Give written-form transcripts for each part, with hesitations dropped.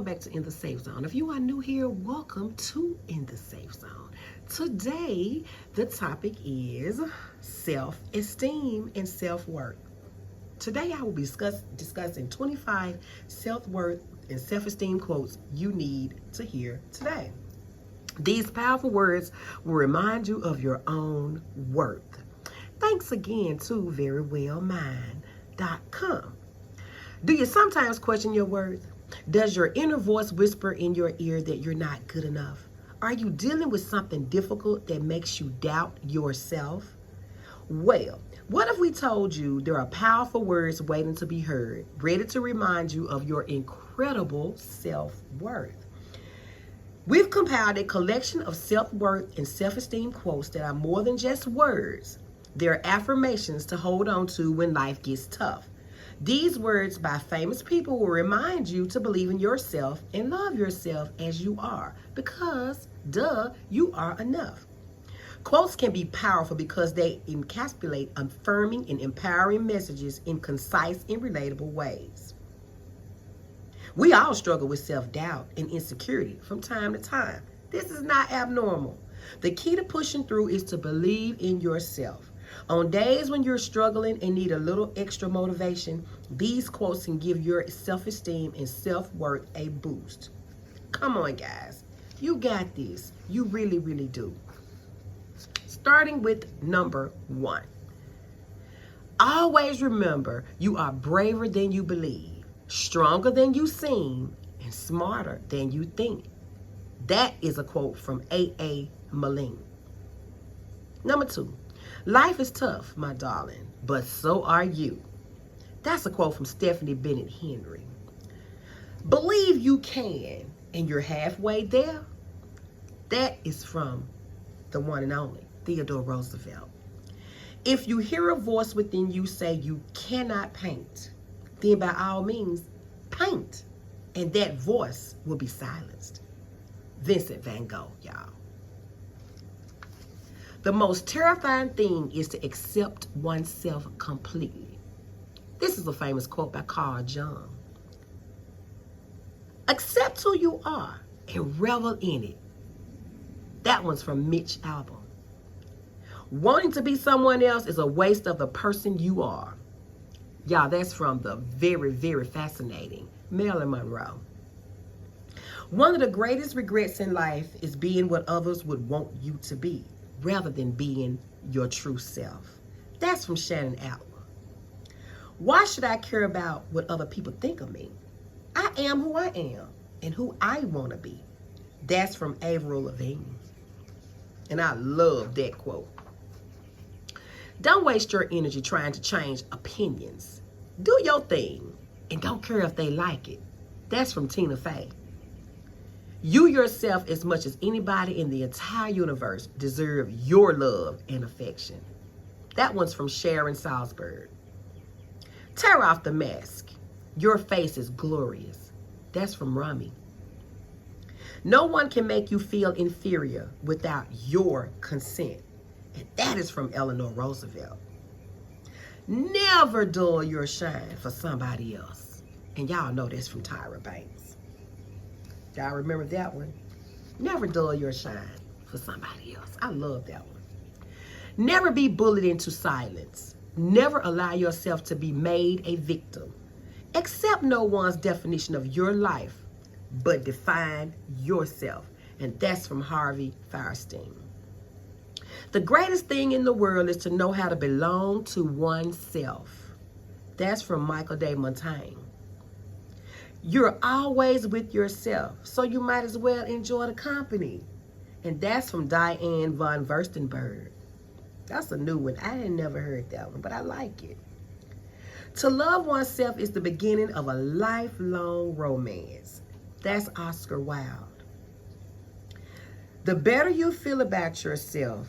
welcome back to In the Safe Zone. If you are new here, welcome to In the Safe Zone. Today, the topic is self-esteem and self-worth. Today, I will be discussing 25 self-worth and self-esteem quotes you need to hear today. These powerful words will remind you of your own worth. Thanks again to verywellmind.com. Do you sometimes question your worth? Does your inner voice whisper in your ear that you're not good enough? Are you dealing with something difficult that makes you doubt yourself? Well, what if we told you there are powerful words waiting to be heard, ready to remind you of your incredible self-worth? We've compiled a collection of self-worth and self-esteem quotes that are more than just words. They're affirmations to hold on to when life gets tough. These words by famous people will remind you to believe in yourself and love yourself as you are, because, you are enough. Quotes can be powerful because they encapsulate affirming and empowering messages in concise and relatable ways. We all struggle with self-doubt and insecurity from time to time. This is not abnormal. The key to pushing through is to believe in yourself. On days when you're struggling and need a little extra motivation, these quotes can give your self-esteem and self-worth a boost. Come on, guys. You got this. You really, really do. Starting with number 1. Always remember you are braver than you believe, stronger than you seem, and smarter than you think. That is a quote from A.A. Milne. Number 2. Life is tough, my darling, but so are you. That's a quote from Stephanie Bennett Henry. Believe you can, and you're halfway there. That is from the one and only Theodore Roosevelt. If you hear a voice within you say you cannot paint, then by all means, paint, and that voice will be silenced. Vincent van Gogh, y'all. The most terrifying thing is to accept oneself completely. This is a famous quote by Carl Jung. Accept who you are and revel in it. That one's from Mitch Albom. Wanting to be someone else is a waste of the person you are. Y'all, that's from the very, very fascinating Marilyn Monroe. One of the greatest regrets in life is being what others would want you to be, rather than being your true self. That's from Shannon Allen. Why should I care about what other people think of me? I am who I am and who I want to be. That's from Avril Lavigne. And I love that quote. Don't waste your energy trying to change opinions. Do your thing and don't care if they like it. That's from Tina Fey. You yourself, as much as anybody in the entire universe, deserve your love and affection. That one's from Sharon Salzberg. Tear off the mask. Your face is glorious. That's from Rumi. No one can make you feel inferior without your consent. And that is from Eleanor Roosevelt. Never dull your shine for somebody else. And y'all know that's from Tyra Banks. Y'all remember that one? Never dull your shine for somebody else. I love that one. Never be bullied into silence. Never allow yourself to be made a victim. Accept no one's definition of your life, but define yourself. And that's from Harvey Fierstein. The greatest thing in the world is to know how to belong to oneself. That's from Michael de Montaigne. You're always with yourself, so you might as well enjoy the company. And that's from Diane von Furstenberg. That's a new one. I had never heard that one, but I like it. To love oneself is the beginning of a lifelong romance. That's Oscar Wilde. The better you feel about yourself,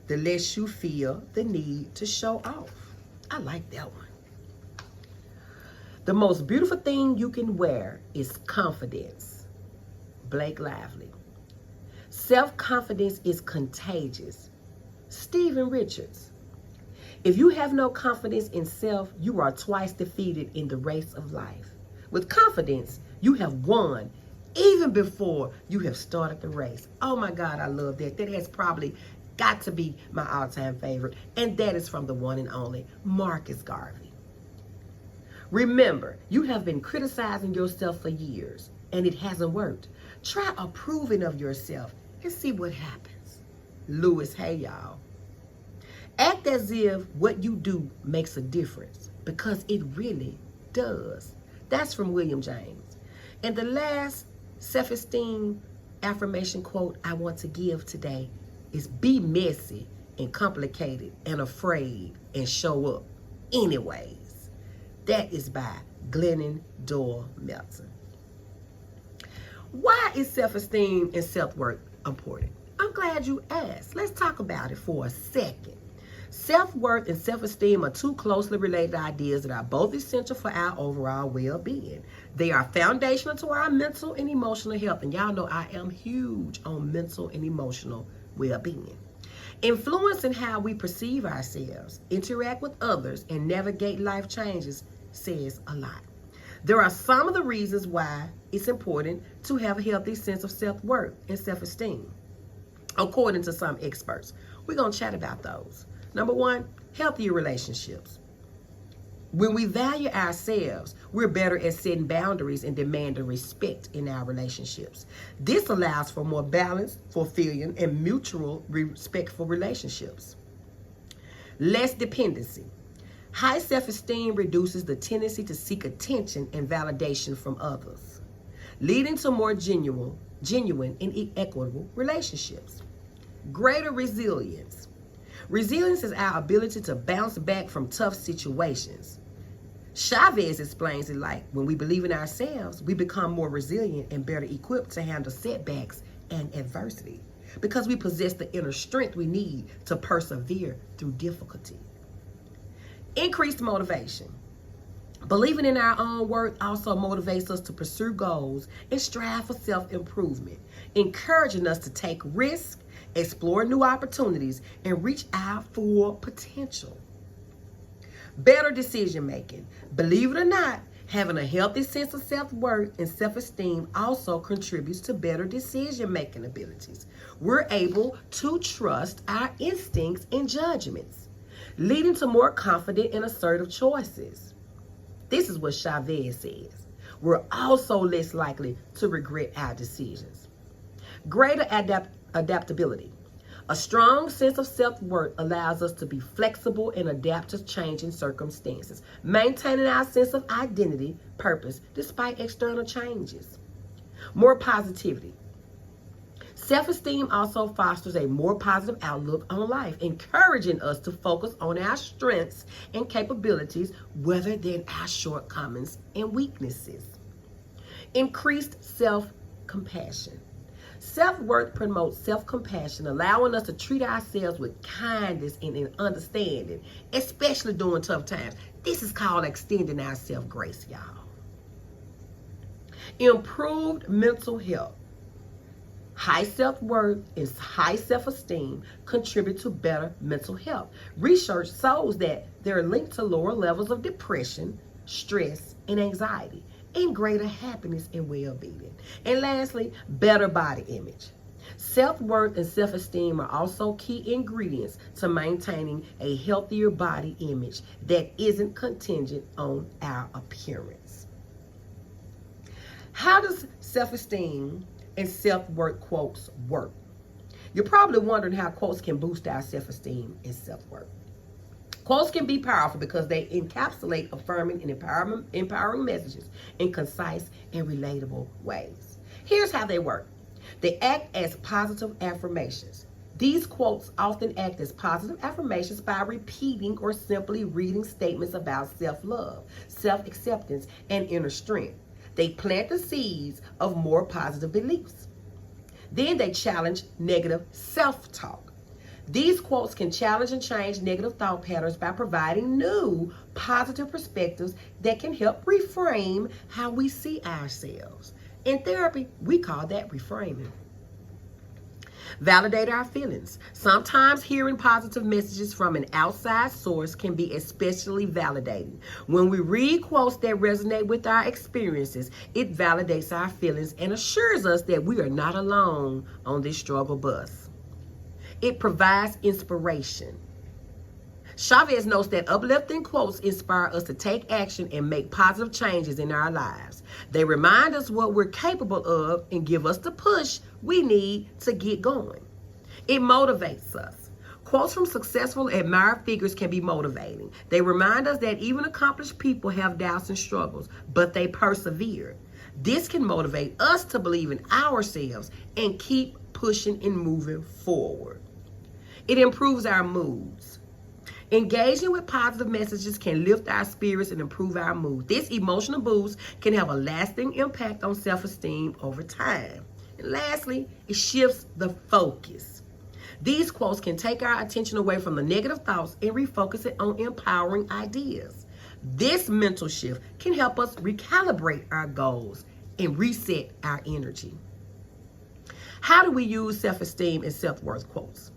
the less you feel the need to show off. I like that one. The most beautiful thing you can wear is confidence. Blake Lively. Self-confidence is contagious. Stephen Richards. If you have no confidence in self, you are twice defeated in the race of life. With confidence, you have won even before you have started the race. Oh my God, I love that. That has probably got to be my all-time favorite, and that is from the one and only Marcus Garvey. Remember, you have been criticizing yourself for years, and it hasn't worked. Try approving of yourself and see what happens. Lewis Hay, y'all. Act as if what you do makes a difference, because it really does. That's from William James. And the last self-esteem affirmation quote I want to give today is, be messy and complicated and afraid and show up anyways. That is by Glennon Doyle Melton. Why is self-esteem and self-worth important? I'm glad you asked. Let's talk about it for a second. Self-worth and self-esteem are two closely related ideas that are both essential for our overall well-being. They are foundational to our mental and emotional health. And y'all know I am huge on mental and emotional well-being. Influencing how we perceive ourselves, interact with others, and navigate life changes says a lot. There are some of the reasons why it's important to have a healthy sense of self-worth and self-esteem, according to some experts. We're going to chat about those. Number one, healthier relationships. When we value ourselves, we're better at setting boundaries and demanding respect in our relationships. This allows for more balanced, fulfilling, and mutual respectful relationships. Less dependency. High self-esteem reduces the tendency to seek attention and validation from others, leading to more genuine and equitable relationships. Greater resilience. Resilience is our ability to bounce back from tough situations. Chavez explains it like, when we believe in ourselves, we become more resilient and better equipped to handle setbacks and adversity, because we possess the inner strength we need to persevere through difficulty. Increased motivation. Believing in our own worth also motivates us to pursue goals and strive for self-improvement, encouraging us to take risks, explore new opportunities, and reach our full potential. Better decision making. Believe it or not, having a healthy sense of self-worth and self-esteem also contributes to better decision making abilities. We're able to trust our instincts and judgments, leading to more confident and assertive choices. This is what Chavez says. We're also less likely to regret our decisions. Greater adaptability. A strong sense of self-worth allows us to be flexible and adapt to changing circumstances, maintaining our sense of identity, purpose, despite external changes. More positivity. Self-esteem also fosters a more positive outlook on life, encouraging us to focus on our strengths and capabilities rather than our shortcomings and weaknesses. Increased self-compassion. Self-worth promotes self-compassion, allowing us to treat ourselves with kindness and understanding, especially during tough times. This is called extending our self-grace, y'all. Improved mental health. High self-worth and high self-esteem contribute to better mental health. Research shows that they're linked to lower levels of depression, stress, and anxiety, and greater happiness and well-being. And lastly, better body image. Self-worth and self-esteem are also key ingredients to maintaining a healthier body image that isn't contingent on our appearance. How does self-esteem and self-worth quotes work? You're probably wondering how quotes can boost our self-esteem and self-worth. Quotes can be powerful because they encapsulate affirming and empowering messages in concise and relatable ways. Here's how they work. They act as positive affirmations. These quotes often act as positive affirmations by repeating or simply reading statements about self-love, self-acceptance, and inner strength. They plant the seeds of more positive beliefs. Then they challenge negative self-talk. These quotes can challenge and change negative thought patterns by providing new positive perspectives that can help reframe how we see ourselves. In therapy, we call that reframing. Validate our feelings. Sometimes hearing positive messages from an outside source can be especially validating. When we read quotes that resonate with our experiences, it validates our feelings and assures us that we are not alone on this struggle bus. It provides inspiration. Chavez notes that uplifting quotes inspire us to take action and make positive changes in our lives. They remind us what we're capable of and give us the push we need to get going. It motivates us. Quotes from successful, admired figures can be motivating. They remind us that even accomplished people have doubts and struggles, but they persevere. This can motivate us to believe in ourselves and keep pushing and moving forward. It improves our moods. Engaging with positive messages can lift our spirits and improve our mood. This emotional boost can have a lasting impact on self-esteem over time. And lastly, it shifts the focus. These quotes can take our attention away from the negative thoughts and refocus it on empowering ideas. This mental shift can help us recalibrate our goals and reset our energy. How do we use self-esteem and self-worth quotes?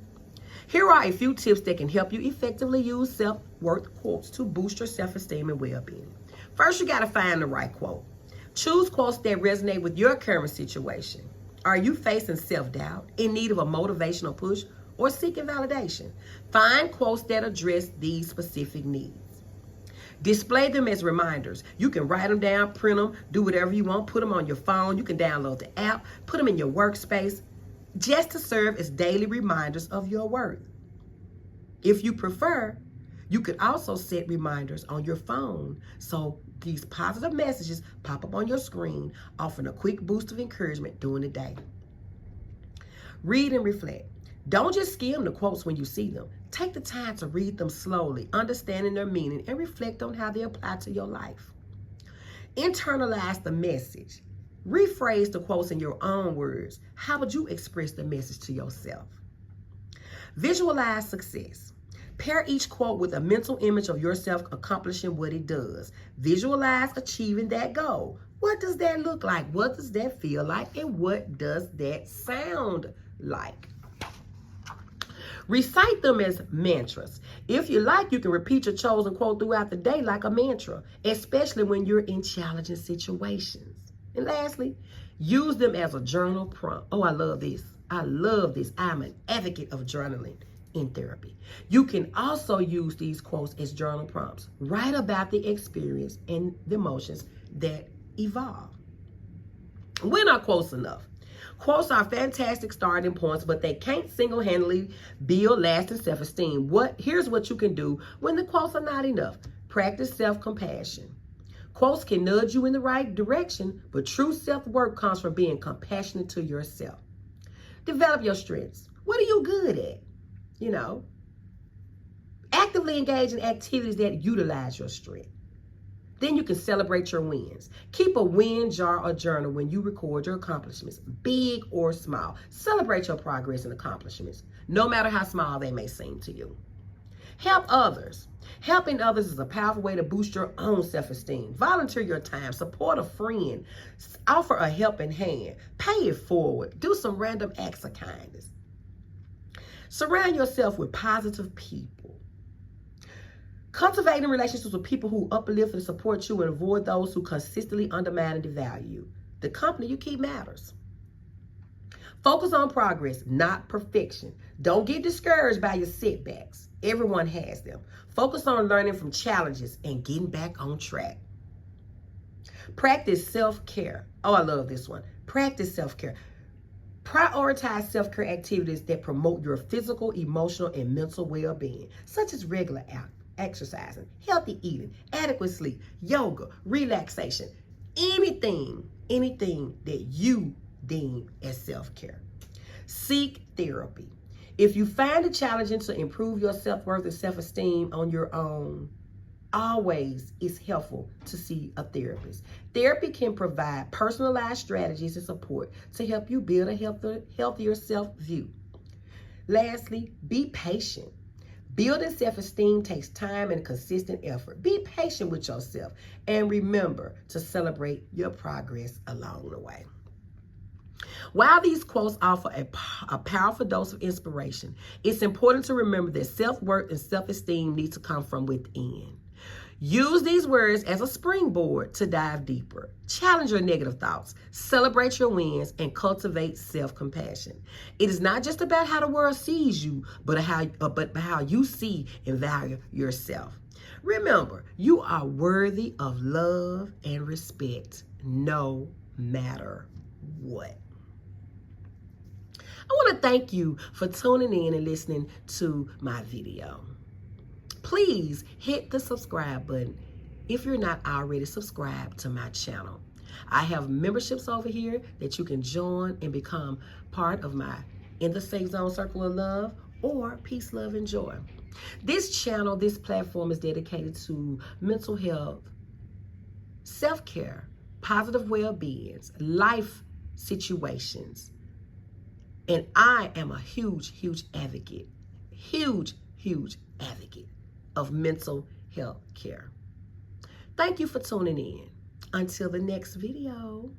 Here are a few tips that can help you effectively use self-worth quotes to boost your self-esteem and well-being. First, you got to find the right quote. Choose quotes that resonate with your current situation. Are you facing self-doubt, in need of a motivational push, or seeking validation? Find quotes that address these specific needs. Display them as reminders. You can write them down, print them, do whatever you want, put them on your phone. You can download the app, put them in your workspace, just to serve as daily reminders of your worth. If you prefer, you could also set reminders on your phone so these positive messages pop up on your screen, offering a quick boost of encouragement during the day. Read and reflect. Don't just skim the quotes when you see them. Take the time to read them slowly, understanding their meaning, and reflect on how they apply to your life. Internalize the message. Rephrase the quotes in your own words. How would you express the message to yourself? Visualize success. Pair each quote with a mental image of yourself accomplishing what it does. Visualize achieving that goal. What does that look like? What does that feel like? And what does that sound like? Recite them as mantras. If you like, you can repeat your chosen quote throughout the day like a mantra, especially when you're in challenging situations. And lastly, use them as a journal prompt. Oh, I love this. I love this. I'm an advocate of journaling in therapy. You can also use these quotes as journal prompts. Write about the experience and the emotions that evolve. When are quotes enough? Quotes are fantastic starting points, but they can't single-handedly build lasting self-esteem. Here's what you can do when the quotes are not enough. Practice self-compassion. Quotes can nudge you in the right direction, but true self-worth comes from being compassionate to yourself. Develop your strengths. What are you good at? Actively engage in activities that utilize your strength. Then you can celebrate your wins. Keep a win jar or journal when you record your accomplishments, big or small. Celebrate your progress and accomplishments, no matter how small they may seem to you. Help others. Helping others is a powerful way to boost your own self-esteem. Volunteer your time, support a friend, offer a helping hand, pay it forward, do some random acts of kindness. Surround yourself with positive people. Cultivating relationships with people who uplift and support you and avoid those who consistently undermine and devalue you. The company you keep matters. Focus on progress, not perfection. Don't get discouraged by your setbacks. Everyone has them. Focus on learning from challenges and getting back on track. Practice self-care. Oh, I love this one. Practice self-care. Prioritize self-care activities that promote your physical, emotional, and mental well-being, such as regular exercising, healthy eating, adequate sleep, yoga, relaxation, anything that you deem as self-care. Seek therapy. If you find it challenging to improve your self-worth and self-esteem on your own, always it's helpful to see a therapist. Therapy can provide personalized strategies and support to help you build a healthier self-view. Lastly, be patient. Building self-esteem takes time and consistent effort. Be patient with yourself and remember to celebrate your progress along the way. While these quotes offer a powerful dose of inspiration, it's important to remember that self-worth and self-esteem need to come from within. Use these words as a springboard to dive deeper. Challenge your negative thoughts, celebrate your wins, and cultivate self-compassion. It is not just about how the world sees you, but how you see and value yourself. Remember, you are worthy of love and respect, no matter what. I want to thank you for tuning in and listening to my video. Please hit the subscribe button if you're not already subscribed to my channel. I have memberships over here that you can join and become part of my In the Safe Zone Circle of Love or Peace, Love, and Joy. This channel, this platform is dedicated to mental health, self-care, positive well-beings, life situations. And I am a huge advocate of mental health care. Thank you for tuning in. Until the next video.